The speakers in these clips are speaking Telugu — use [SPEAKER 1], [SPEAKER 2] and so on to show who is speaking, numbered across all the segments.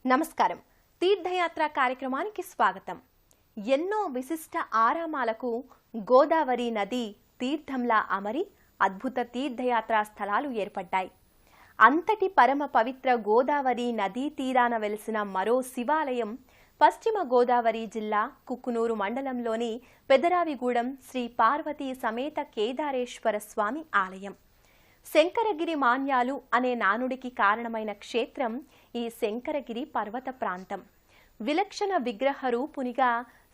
[SPEAKER 1] నమస్కారం. తీర్థయాత్ర కార్యక్రమానికి స్వాగతం. ఎన్నో విశిష్ట ఆరామాలకు గోదావరి నది తీర్థంలా అమరి అద్భుత తీర్థయాత్రా స్థలాలు ఏర్పడ్డాయి. అంతటి పరమ పవిత్ర గోదావరి నదీ తీరాన వెలిసిన మరో శివాలయం పశ్చిమ గోదావరి జిల్లా కుక్కునూరు మండలంలోని పెదరావిగూడెం శ్రీ పార్వతీ సమేత కేదారేశ్వర స్వామి ఆలయం. శంకరగిరి మాన్యాలు అనే నానుడికి కారణమైన క్షేత్రం ఈ శంకరగిరి పర్వత ప్రాంతం. విలక్షణ విగ్రహ రూపునిగా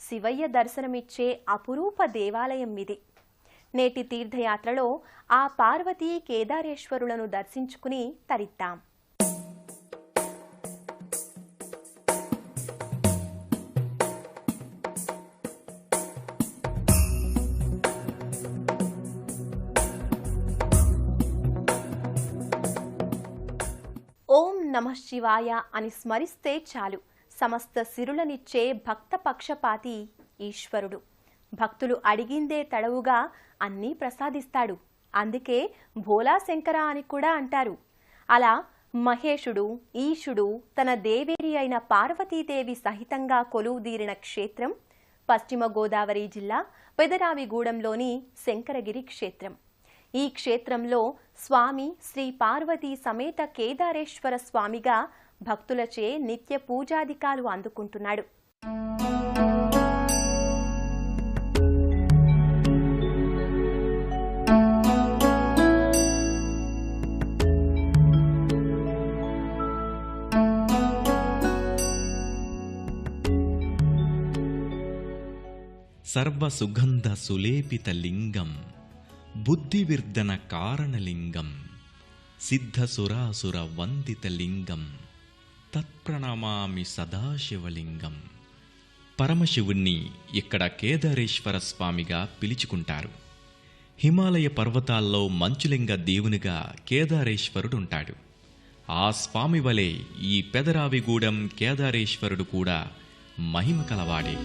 [SPEAKER 1] శివయ్య దర్శనమిచ్చే అపురూప దేవాలయం ఇది. నేటి తీర్థయాత్రలో ఆ పార్వతీ కేదారేశ్వరులను దర్శించుకుని తరిద్దాం. ఓం నమః శివాయ అని స్మరిస్తే చాలు సమస్త సిరులనిచ్చే భక్త పక్షపాతి ఈశ్వరుడు. భక్తులు అడిగిందే తడవుగా అన్నీ ప్రసాదిస్తాడు. అందుకే భోలా శంకర అని కూడా అంటారు. అలా మహేశుడు ఈశుడు తన దేవేరి అయిన పార్వతీదేవి సహితంగా కొలువుదీరిన క్షేత్రం పశ్చిమ గోదావరి జిల్లా పెదరావిగూడెంలోని శంకరగిరి క్షేత్రం. ఈ క్షేత్రంలో స్వామి శ్రీ పార్వతీ సమేత కేదారేశ్వర స్వామిగా భక్తులచే నిత్య పూజాధికాలు అందుకుంటున్నాడు.
[SPEAKER 2] సర్వసుగంధ సులేపిత లింగం బుద్ధివిర్ధన కారణలింగం సిద్ధసురాసుర వందిత లింగం తత్ప్రణమామి సదాశివలింగం. పరమశివుణ్ణి ఇక్కడ కేదారేశ్వర స్వామిగా పిలుచుకుంటారు. హిమాలయ పర్వతాల్లో మంచులింగ దేవునిగా కేదారేశ్వరుడుంటాడు. ఆ స్వామి వలె ఈ పెదరావిగూడెం కేదారేశ్వరుడు కూడా మహిమ కలవాడే.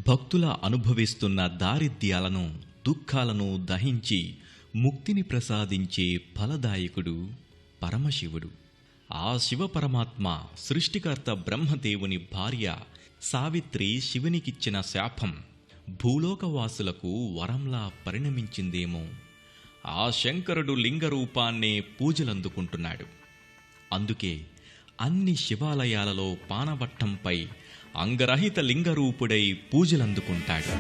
[SPEAKER 2] భక్తుల అనుభవిస్తున్న దారిద్ర్యాలను దుఃఖాలను దహించి ముక్తిని ప్రసాదించే ఫలదాయకుడు పరమశివుడు. ఆ శివపరమాత్మ సృష్టికర్త బ్రహ్మదేవుని భార్య సావిత్రి శివునికిచ్చిన శాపం భూలోకవాసులకు వరంలా పరిణమించిందేమో. ఆ శంకరుడు లింగరూపాన్నే పూజలందుకుంటున్నాడు. అందుకే అన్ని శివాలయాలలో పానవట్టంపై అంగరహిత లింగరూపుడై పూజలందుకుంటాడు.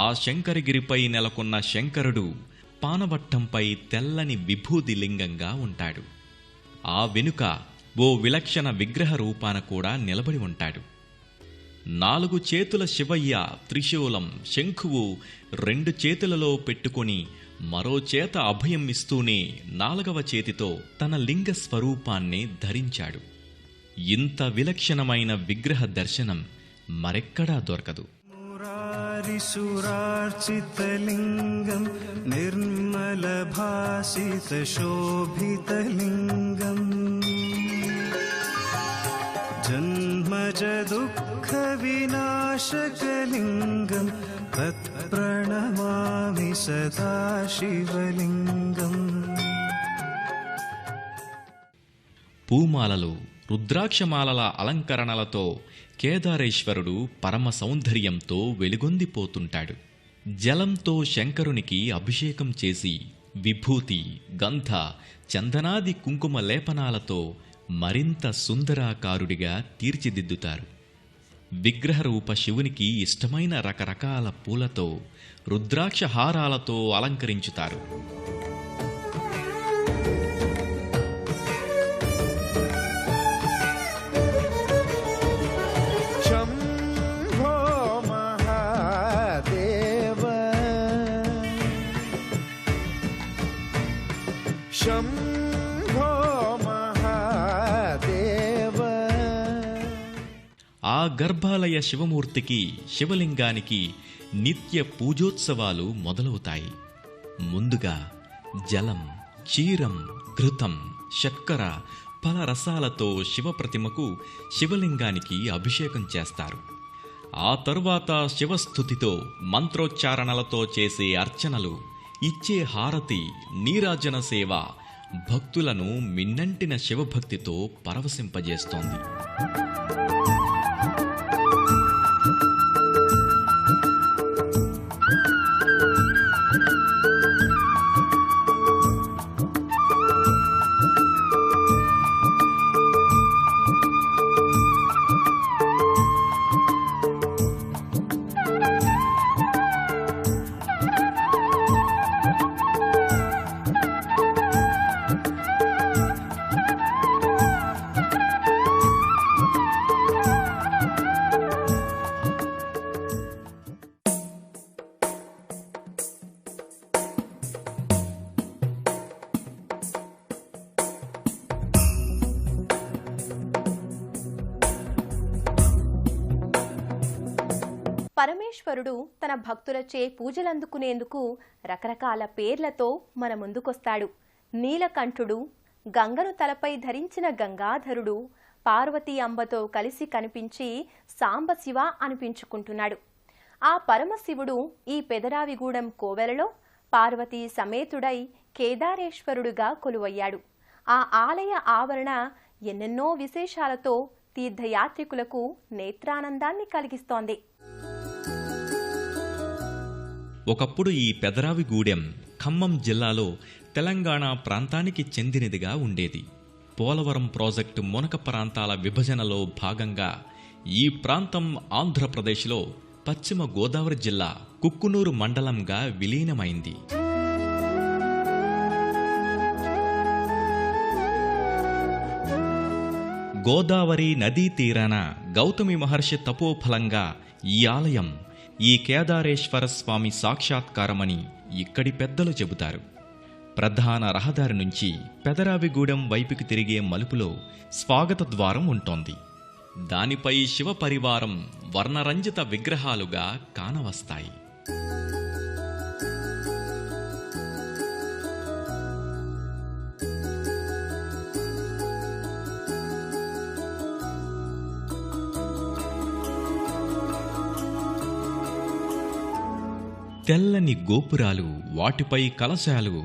[SPEAKER 2] ఆ శంకరగిరిపై నెలకొన్న శంకరుడు పానవట్టంపై తెల్లని విభూది లింగంగా ఉంటాడు. ఆ వెనుక ఓ విలక్షణ విగ్రహ రూపాన కూడా నిలబడి ఉంటాడు. 4 చేతుల శివయ్య త్రిశూలం శంఖువు 2 చేతులలో పెట్టుకొని మరో చేత అభయం ఇస్తూనే 4వ చేతితో తన లింగ స్వరూపాన్ని ధరించాడు. ఇంత విలక్షణమైన విగ్రహ దర్శనం మరెక్కడా దొరకదు.
[SPEAKER 3] సురార్చితలింగం నిర్మల భాసిత శోభితలింగం జన్మజ దుఃఖ వినాశకలింగం తత్ప్రణమామి సదాశివలింగం.
[SPEAKER 2] పూమాలలు రుద్రాక్షమాలల అలంకరణలతో కేదారేశ్వరుడు పరమ సౌందర్యంతో వెలుగొందిపోతుంటాడు. జలంతో శంకరునికి అభిషేకం చేసి విభూతి గంధ చందనాది కుంకుమ లేపనాలతో మరింత సుందరాకారుడిగా తీర్చిదిద్దుతారు. విగ్రహరూప శివునికి ఇష్టమైన రకరకాల పూలతో రుద్రాక్ష హారాలతో అలంకరించుతారు. గర్భాలయ శివమూర్తికి శివలింగానికి నిత్య పూజోత్సవాలు మొదలవుతాయి. ముందుగా జలం, క్షీరం, ఘృతం, చక్కెర, ఫలరసాలతో శివప్రతిమకు, శివలింగానికి అభిషేకం చేస్తారు. ఆ తరువాత శివస్థుతితో, మంత్రోచ్చారణలతో చేసే అర్చనలు, ఇచ్చే హారతి, నీరాజన సేవ భక్తులను మిన్నంటిన శివభక్తితో పరవశింపజేస్తోంది.
[SPEAKER 1] పరమేశ్వరుడు తన భక్తులచే పూజలందుకునేందుకు రకరకాల పేర్లతో మన ముందుకొస్తాడు. నీలకంఠుడు, గంగను తలపై ధరించిన గంగాధరుడు, పార్వతీ అంబతో కలిసి కనిపించి సాంబశివ అనిపించుకుంటున్నాడు. ఆ పరమశివుడు ఈ పెదరావిగూడెం కోవెలలో పార్వతీ సమేతుడై కేదారేశ్వరుడుగా కొలువయ్యాడు. ఆ ఆలయ ఆవరణ ఎన్నెన్నో విశేషాలతో తీర్థయాత్రికులకు నేత్రానందాన్ని కలిగిస్తోంది.
[SPEAKER 2] ఒకప్పుడు ఈ పెదరావిగూడెం ఖమ్మం జిల్లాలో తెలంగాణ ప్రాంతానికి చెందినదిగా ఉండేది. పోలవరం ప్రాజెక్టు మునక ప్రాంతాల విభజనలో భాగంగా ఈ ప్రాంతం ఆంధ్రప్రదేశ్లో పశ్చిమ గోదావరి జిల్లా కుక్కునూరు మండలంగా విలీనమైంది. గోదావరి నదీ తీరాన గౌతమి మహర్షి తపోఫలంగా ఈ ఆలయం, ఈ కేదారేశ్వర స్వామి సాక్షాత్కారమని ఇక్కడి పెద్దలు చెబుతారు. ప్రధాన రహదారి నుంచి పెదరావిగూడెం వైపుకి తిరిగే మలుపులో స్వాగత ద్వారం ఉంటోంది. దానిపై శివపరివారం వర్ణరంజిత విగ్రహాలుగా కానవస్తాయి. తెల్లని గోపురాలు, వాటిపై కలశాలు,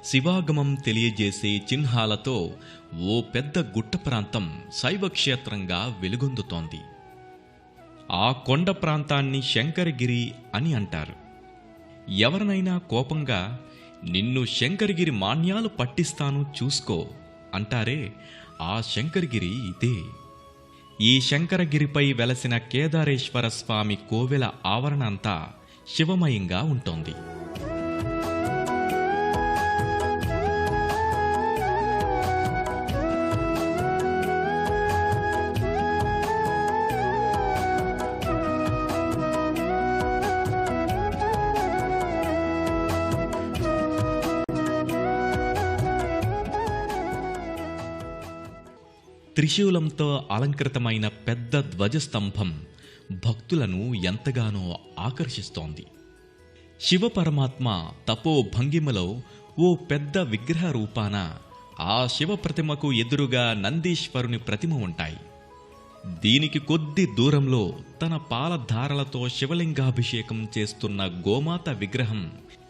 [SPEAKER 2] శివాగమం తెలియజేసే చిహ్నాలతో ఓ పెద్ద గుట్ట ప్రాంతం శైవక్షేత్రంగా వెలుగొందుతోంది. ఆ కొండ ప్రాంతాన్ని శంకరగిరి అని అంటారు. ఎవరినైనా కోపంగా నిన్ను శంకరగిరి మాన్యాలు పట్టిస్తాను చూసుకో అంటారే, ఆ శంకరగిరి ఇదే. ఈ శంకరగిరిపై వెలసిన కేదారేశ్వర స్వామి కోవెల ఆవరణ అంతా శివమయంగా ఉంటోంది. త్రిశూలంతో అలంకృతమైన పెద్ద ధ్వజస్తంభం భక్తులను ఎంతగానో ఆకర్షిస్తోంది. శివపరమాత్మ తపో భంగిమలో ఓ పెద్ద విగ్రహ రూపాన ఆ శివ ప్రతిమకు ఎదురుగా నందీశ్వరుని ప్రతిమ ఉంటాయి. దీనికి కొద్ది దూరంలో తన పాలధారలతో శివలింగాభిషేకం చేస్తున్న గోమాత విగ్రహం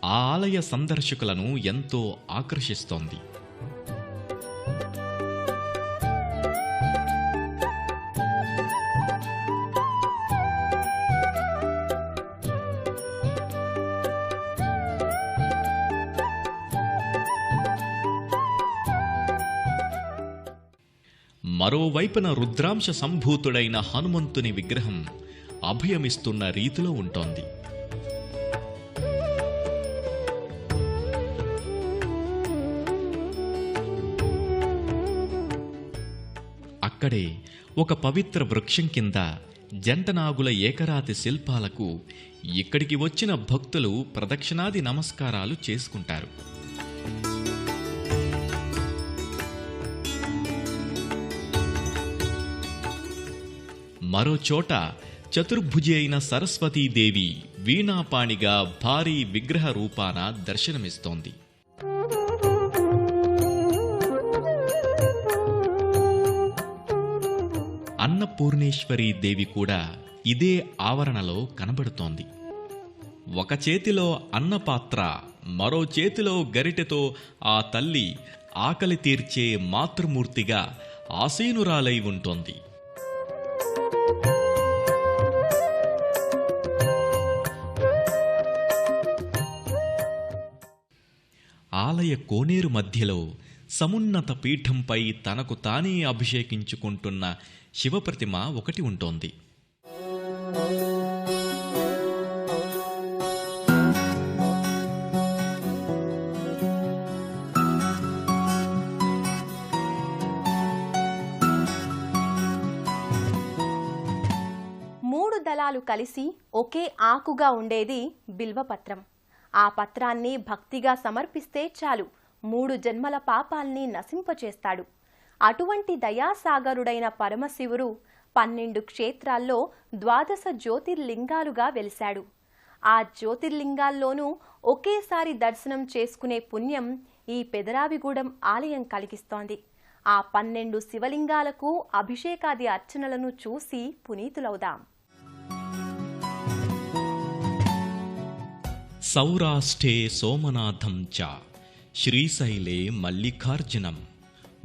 [SPEAKER 2] ఆ ఆలయ సందర్శకులను ఎంతో ఆకర్షిస్తోంది. మరోవైపున రుద్రాంశ సంభూతుడైన హనుమంతుని విగ్రహం అభయమిస్తున్న రీతిలో ఉంటోంది. అక్కడే ఒక పవిత్ర వృక్షం కింద జంటనాగుల ఏకరాతి శిల్పాలకు ఇక్కడికి వచ్చిన భక్తులు ప్రదక్షిణాది నమస్కారాలు చేసుకుంటారు. మరోచోట చతుర్భుజి అయిన సరస్వతీదేవి వీణాపాణిగా భారీ విగ్రహ రూపాన దర్శనమిస్తోంది. అన్నపూర్ణేశ్వరీ దేవి కూడా ఇదే ఆవరణలో కనబడుతోంది. ఒక చేతిలో అన్నపాత్ర, మరో చేతిలో గరిటెతో ఆ తల్లి ఆకలి తీర్చే మాతృమూర్తిగా ఆసీనురాలై ఉంటోంది. ఆలయ కోనేరు మధ్యలో సమున్నత పీఠంపై తనకు తానే అభిషేకించుకుంటున్న శివప్రతిమ ఒకటి ఉంటోంది.
[SPEAKER 1] మూడు దళాలు కలిసి ఒకే ఆకుగా ఉండేది బిల్వపత్రం. ఆ పత్రాన్ని భక్తిగా సమర్పిస్తే చాలు, 3 జన్మల పాపాల్ని నశింపచేస్తాడు. అటువంటి దయాసాగరుడైన పరమశివుడు 12 క్షేత్రాల్లో 12 జ్యోతిర్లింగాలుగా వెలిశాడు. ఆ జ్యోతిర్లింగాల్లోనూ ఒకేసారి దర్శనం చేసుకునే పుణ్యం ఈ పెదరావిగూడెం ఆలయం కలిగిస్తోంది. ఆ 12 శివలింగాలకు అభిషేకాది అర్చనలను చూసి పునీతులవుదాం.
[SPEAKER 2] సౌరాష్ట్రే సోమనాథం చ శ్రీశైలే మల్లికార్జునం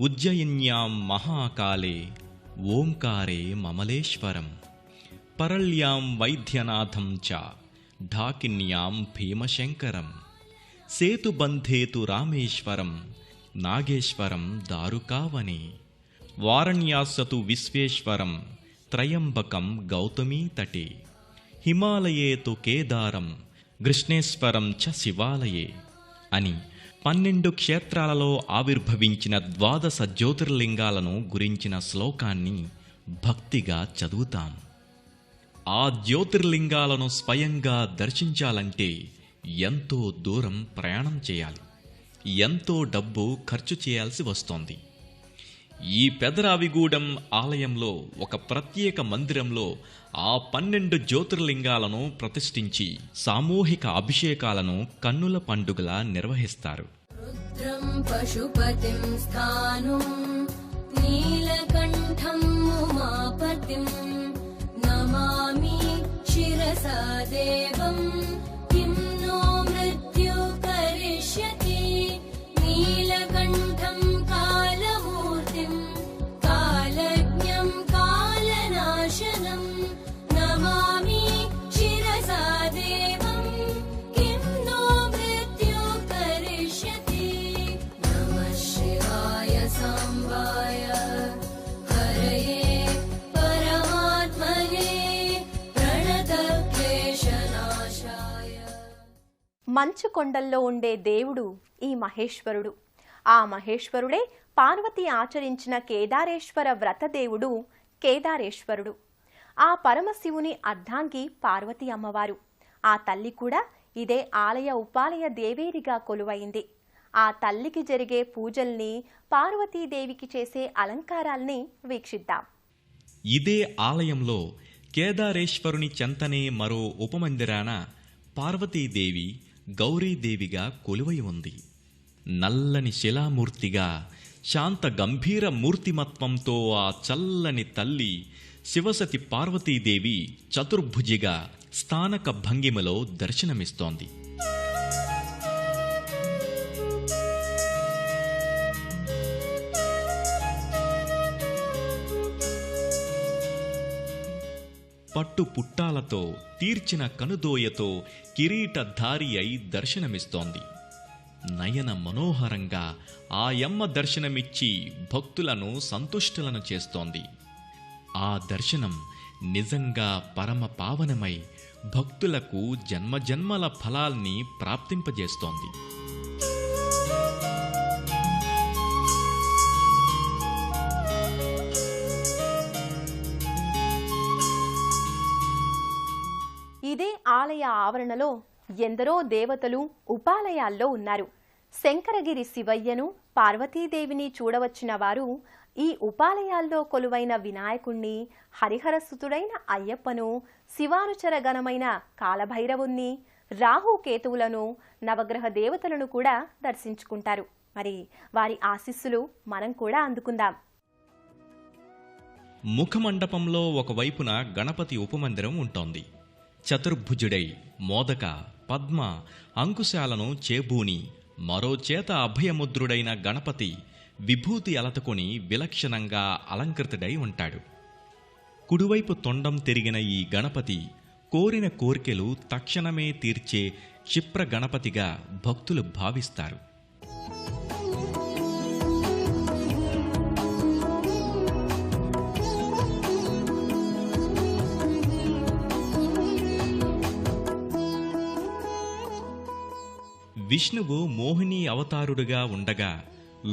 [SPEAKER 2] ఉజ్జయిన్యాం మహాకాలే ఓంకారే మమలేశ్వరం పరళ్యాం వైద్యనాథం చ ఢాకిన్యాం భీమశంకరం సేతుబంధేతు రామేశ్వరం నాగేశ్వరం దారుకావనే వారణ్యాసతు విశ్వేశ్వరం త్రయంబకం గౌతమీతటే హిమాలయే తు కేదారం కృష్ణేశ్వరం చ శివాలయే అని 12 క్షేత్రాలలో ఆవిర్భవించిన 12 జ్యోతిర్లింగాలను గురించిన శ్లోకాన్ని భక్తిగా చదువుతాం. ఆ జ్యోతిర్లింగాలను స్వయంగా దర్శించాలంటే ఎంతో దూరం ప్రయాణం చేయాలి, ఎంతో డబ్బు ఖర్చు చేయాల్సి వస్తోంది. ఈ పెదరావిగూడెం ఆలయంలో ఒక ప్రత్యేక మందిరంలో ఆ 12 జ్యోతిర్లింగాలను ప్రతిష్ఠించి సామూహిక అభిషేకాలను కన్నుల పండుగలా నిర్వహిస్తారు.
[SPEAKER 4] రుద్రం పశుపతిం స్థానం నీలకంఠం ఉమాపతిం నమామి శిరసా దేవం కిం నో మృత్యు కరిష్యతి నీలకంఠం కాలమూర్తిం కాలజ్ఞం కాలనాశనం నమామి శిరసా దేవం కిం నో మృత్యు కరిష్యతి నమః శివాయ సాంబాయ హరయే పరమాత్మనే ప్రణతక్లేశనాశాయ.
[SPEAKER 1] మంచు కొండల్లో ఉండే దేవుడు ఈ మహేశ్వరుడు. ఆ మహేశ్వరుడే పార్వతి ఆచరించిన కేదారేశ్వర వ్రతదేవుడు కేదారేశ్వరుడు. ఆ పరమశివుని అర్ధాంగి పార్వతి అమ్మవారు. ఆ తల్లి కూడా ఇదే ఆలయ ఉపాలయ దేవేరిగా కొలువైంది. ఆ తల్లికి జరిగే పూజల్ని, పార్వతీదేవికి చేసే అలంకారాల్ని వీక్షిద్దాం.
[SPEAKER 2] ఇదే ఆలయంలో కేదారేశ్వరుని చెంతనే మరో ఉపమందిరాన పార్వతీదేవి గౌరీదేవిగా కొలువై ఉంది. నల్లని శిలామూర్తిగా శాంత గంభీర మూర్తిమత్వంతో ఆ చల్లని తల్లి శివసతి పార్వతీదేవి చతుర్భుజిగా స్థానక భంగిమలో దర్శనమిస్తోంది. పట్టు పుట్టాలతో తీర్చిన కనుదోయతో కిరీటధారి అయి దర్శనమిస్తోంది. నయన మనోహరంగా ఆ యమ్మ దర్శనమిచ్చి భక్తులను సంతుష్టులను చేస్తోంది. ఆ దర్శనం నిజంగా పరమ పావనమై భక్తులకు జన్మజన్మల ఫలాల్ని ప్రాప్తింపజేస్తోంది.
[SPEAKER 1] ఇదే ఆలయ ఆవరణలో ఎందరో దేవతలు ఉపాలయాల్లో ఉన్నారు. శంకరగిరి శివయ్యను, పార్వతీదేవిని చూడవచ్చిన వారు ఈ ఉపాలయాల్లో కొలువైన వినాయకుణ్ణి, హరిహరసుతుడైన అయ్యప్పను, శివానుచర గణమైన కాలభైరవుణ్ణి, రాహుకేతువులను, నవగ్రహ దేవతలను కూడా దర్శించుకుంటారు. మరి వారి ఆశీస్సులు మనం కూడా అందుకుందాం.
[SPEAKER 2] ముఖమండపంలో ఒకవైపున గణపతి ఉపమందిరం ఉంటోంది. చతుర్భుజుడై మోదక, పద్మ, అంకుశాలను చేబూని మరో చేత అభయముద్రుడైన గణపతి విభూతి అలతకొని విలక్షణంగా అలంకృతుడై ఉంటాడు. కుడివైపు తొండం తిరిగిన ఈ గణపతి కోరిన కోర్కెలు తక్షణమే తీర్చే క్షిప్ర గణపతిగా భక్తులు భావిస్తారు. విష్ణువు మోహిని అవతారుడుగా ఉండగా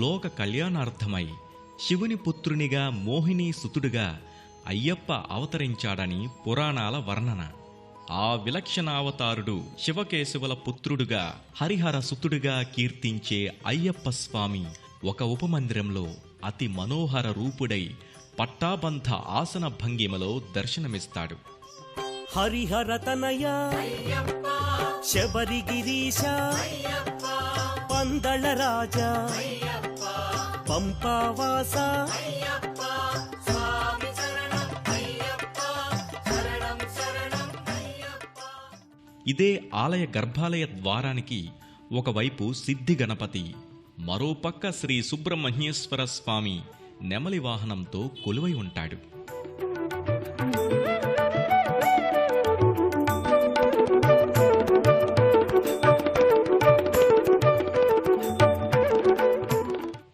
[SPEAKER 2] లోక కళ్యాణార్థమై శివుని పుత్రునిగా మోహిని సుతుడుగా అయ్యప్ప అవతరించాడని పురాణాల వర్ణన. ఆ విలక్షణావతారుడు శివకేశవుల పుత్రుడుగా హరిహర సుతుడుగా కీర్తించే అయ్యప్ప స్వామి ఒక ఉపమందిరంలో అతి మనోహర రూపుడై పట్టాబంధ ఆసన భంగిమలో దర్శనమిస్తాడు.
[SPEAKER 5] హరిహర తనయ శబరిగిరీశ పందళ రాజా పంపావాస
[SPEAKER 2] ఇదే ఆలయ గర్భాలయ ద్వారానికి ఒకవైపు సిద్ధి గణపతి, మరోపక్క శ్రీ సుబ్రహ్మణ్యేశ్వర స్వామి నెమలి వాహనంతో కొలువై ఉంటాడు.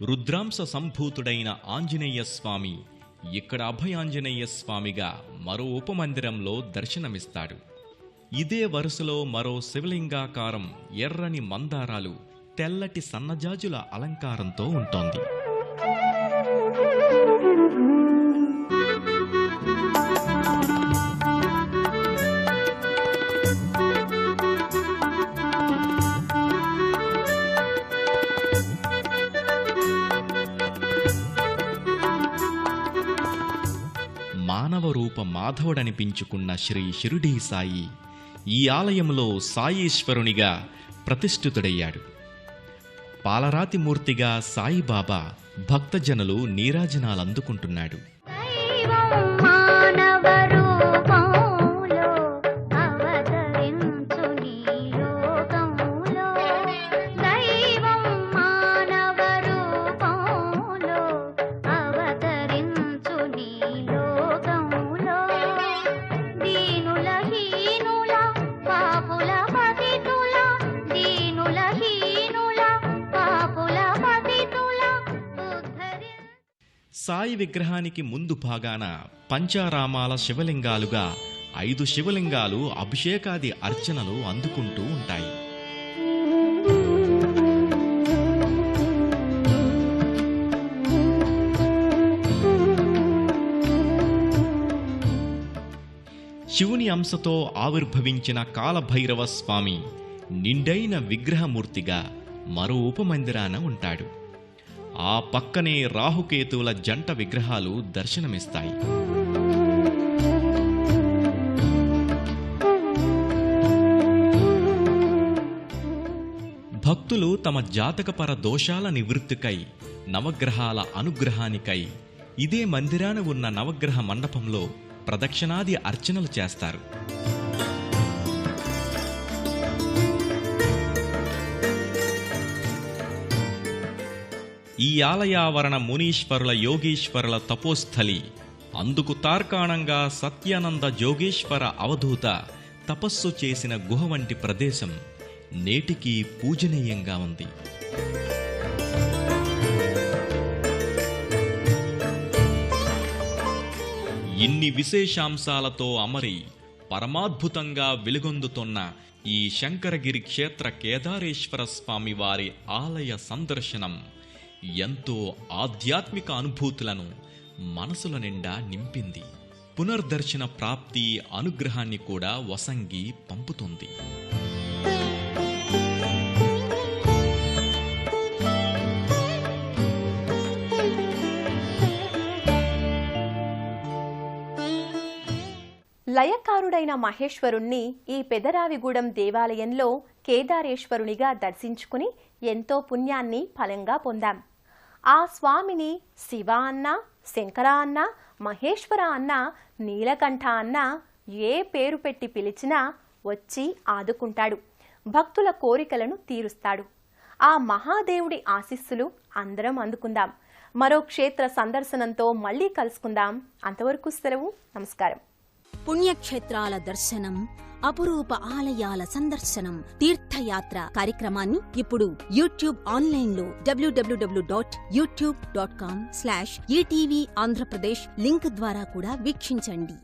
[SPEAKER 2] రుద్రాంశ సంభూతుడైన ఆంజనేయ స్వామి ఇక్కడ అభయాంజనేయ స్వామిగా మరో ఉపమందిరంలో దర్శనమిస్తాడు. ఇదే వరుసలో మరో శివలింగాకారం ఎర్రని మందారాలు, తెల్లటి సన్నజాజుల అలంకారంతో ఉంటోంది. మానవ రూప మాధవుడనిపించుకున్న శ్రీ షిరిడీ సాయి ఈ ఆలయంలో సాయీశ్వరునిగా ప్రతిష్ఠితుడయ్యాడు. పాలరాతి మూర్తిగా సాయిబాబా భక్తజనులు నీరాజనాలందుకుంటున్నాడు. సాయి విగ్రహానికి ముందు భాగాన పంచారామాల శివలింగాలుగా 5 శివలింగాలు అభిషేకాది అర్చనలు అందుకుంటూ ఉంటాయి. శివుని అంశతో ఆవిర్భవించిన కాలభైరవ స్వామి నిండైన విగ్రహమూర్తిగా మరో ఉపమందిరాన ఉంటాడు. ఆ పక్కనే రాహుకేతువుల జంట విగ్రహాలు దర్శనమిస్తాయి. భక్తులు తమ జాతకపర దోషాల నివృత్తికై, నవగ్రహాల అనుగ్రహానికై ఇదే మందిరాన ఉన్న నవగ్రహ మండపంలో ప్రదక్షిణాది అర్చనలు చేస్తారు. ఈ ఆలయావరణ మునీశ్వరుల యోగీశ్వరుల తపోస్థలి. అందుకు తార్కాణంగా సత్యానంద జోగేశ్వర అవధూత తపస్సు చేసిన గుహ వంటి ప్రదేశం నేటికీ పూజనీయంగా ఉంది. ఇన్ని విశేషాంశాలతో అమరి పరమాద్భుతంగా వెలుగొందుతున్న ఈ శంకరగిరి క్షేత్ర కేదారేశ్వర స్వామి వారి ఆలయ సందర్శనం ఎంతో ఆధ్యాత్మిక అనుభూతులను మనసుల నిండా నింపింది. పునర్దర్శన ప్రాప్తి అనుగ్రహాన్ని కూడా వసంగి పంపుతుంది.
[SPEAKER 1] సనాతనుడైన మహేశ్వరుణ్ణి ఈ పెదరావిగూడెం దేవాలయంలో కేదారేశ్వరునిగా దర్శించుకుని ఎంతో పుణ్యాన్ని ఫలంగా పొందాం. ఆ స్వామిని శివ అన్నా, శంకర అన్నా, మహేశ్వర అన్నా, నీలకంఠ అన్నా ఏ పేరు పెట్టి పిలిచినా వచ్చి ఆదుకుంటాడు, భక్తుల కోరికలను తీరుస్తాడు. ఆ మహాదేవుడి ఆశీస్సులు అందరం అందుకుందాం. మరో క్షేత్ర సందర్శనంతో మళ్ళీ కలుసుకుందాం. అంతవరకు సెలవు. నమస్కారం.
[SPEAKER 6] పుణ్యక్షేత్రాల దర్శనం, అపురూప ఆలయాల సందర్శనం, తీర్థయాత్ర కార్యక్రమాన్ని ఇప్పుడు యూట్యూబ్ ఆన్లైన్లో www.youtube.com/ETV ఆంధ్రప్రదేశ్ లింక్ ద్వారా కూడా వీక్షించండి.